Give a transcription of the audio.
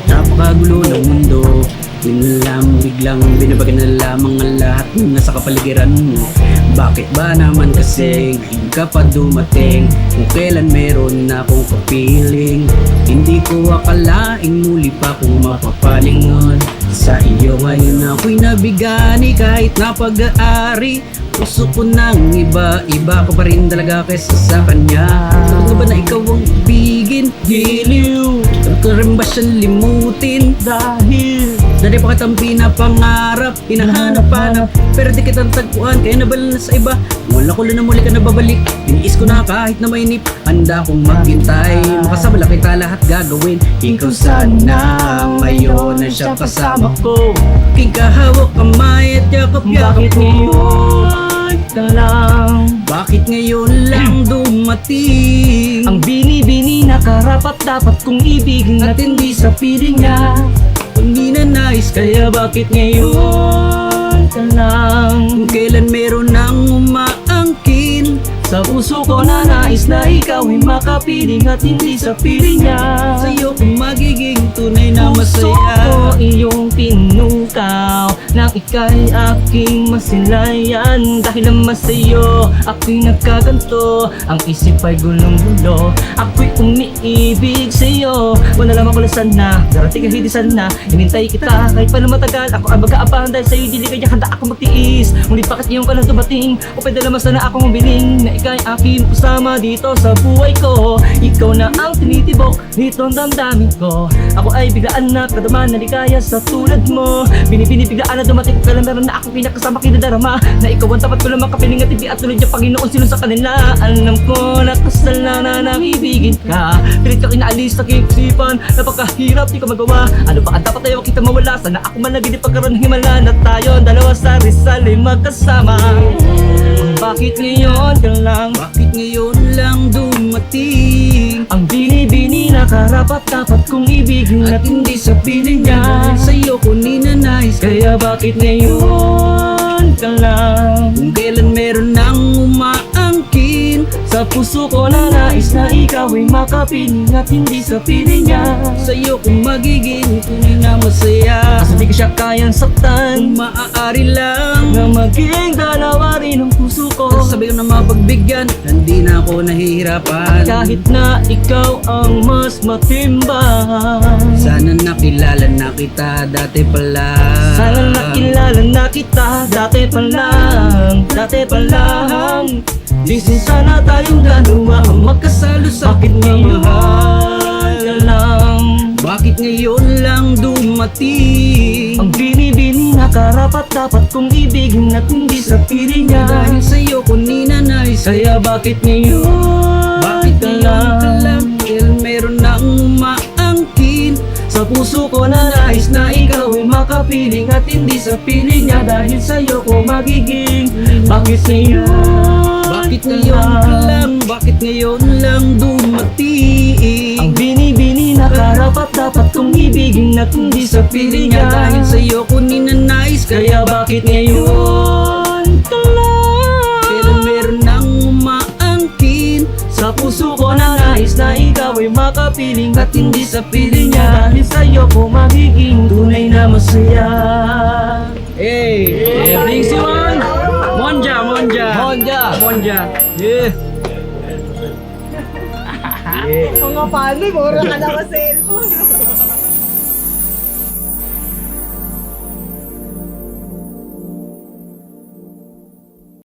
Napakagulo ng mundo. Yun lang, biglang binabagan na lamang ang lahat ng nasa kapaligiran mo. Bakit ba naman kasi ngayon ka pa dumating? Kung kailan meron na akong kapiling. Hindi ko akalaing muli pa kung mapapalingon. Sa iyo ngayon ako'y nabigani kahit na pag-aari. Puso ko ng iba ko pa rin talaga kesa sa kanya. Sabi ba na ikaw ang ibigin? Giliw, ka rin ba siyang limutin? Dahil dati pa kitang pinapangarap, hinahanap-hanap, pero di kitang tagpuan, kaya nabala na sa iba. Wala ko lang na muli ka na babalik, tiniis ko na kahit na mainip. Handa akong maghintay, makasabala kita lahat gagawin. Ikaw sana ngayon na siya kasama ko, aking kahawak kamay at yakap-yakap ko. Ka lang, Bakit ngayon lang dumating? ang bini-bini na karapat dapat kong ibigin at hindi sa piling niya. Hindi na nais Kaya bakit ngayon ka lang? kung kailan meron nang umaangkin. Sa puso ko na nais na ikaw ay makapiling at hindi sa piling niya. Sa'yo kung magiging tunay na Puso ko masaya. iyong pinukaw nang ika'y aking masilayan. Dahil naman sa'yo ako'y nagkaganto, ang isip ay gulong-gulo. Ako'y umiibig sa'yo, wala lamang kulasan na darating kahit sana. Hinintay kita kahit pa na matagal, ako ang mag-aabahan dahil sa'yo di kaya handa ako magtiis. Ngunit bakit ngayon ka lang dumating? O pwede naman sana akong mabiling na ika'y aking kasama dito sa buhay ko. Ikaw na ang tinitibok nito ang damdamin ko. Ako ay biglaan na kadama na ligaya sa tulad mo. Binibiglaan na dumating ko kailan meron na akong pinakasama kinadarama. Na ikaw ang tapat ko lang makapiling at hindi at tulad yung Panginoon sino sa kanila. Alam ko na kasalanan na ibigin ka. Pilit ka inaalis sa kisipan, napakahirap di ka magawa. Ano ba ang dapat tayo kita mawala? Sana ako man naginip pagkaroon ng himala na tayo dalawa sa Rizal ay magkasama. Bakit ngayon ka lang? Bakit ngayon lang dumating? Ang bini-bini na karapat-dapat kong ibigin at hindi sa piling niya. Dahil sa'yo ko ninanais. Kaya bakit ngayon ka lang? Kung kailan meron nang umaangkin. Sa puso ko na nais na ikaw ay makapiling at hindi sa piling niya. Sa'yo kung magiging tunay na masaya. Kaso di ko siya kayang saktan, Kung maaari lang na maging dalawa rin ang puso ko. sabi ko na mapagbigyan, hindi na ako nahihirapan. Kahit na ikaw ang mas matimbang. Sana nakilala na kita dati pa lang. Sana nakilala na kita dati pa lang, dati pa lang. Di sana tayong dalawa ang magkasalo sa Bakit ngayon ka lang? Bakit ngayon lang dumating? Ang bini-bini na karapat-dapat kong ibigin at hindi sa piling niya. Dahil sa'yo ko ninanais. Kaya bakit ngayon Bakit ka ngayon ka lang? lang? Dahil meron nang umaangkin. Sa puso ko na nais na ikaw ay makapiling at hindi sa piling niya. Dahil sa'yo ko magiging. Bakit ngayon? Bakit ngayon ka lang? Bakit ngayon lang dumating? Ang bini-bini na karapat-dapat kong ibigin at hindi sa piling niya. Dahil sa'yo ko ninanais. Kaya bakit ngayon ka lang? Kailan meron nang umaangkin. Sa puso ko na nais na ikaw ay makapiling at hindi sa piling niya. Dahil sa'yo ko magiging tunay na masaya. Hey! Bring si Juan! Monja! Monja! Honda! Monja! Yeah! Mga paano, mura ka na ka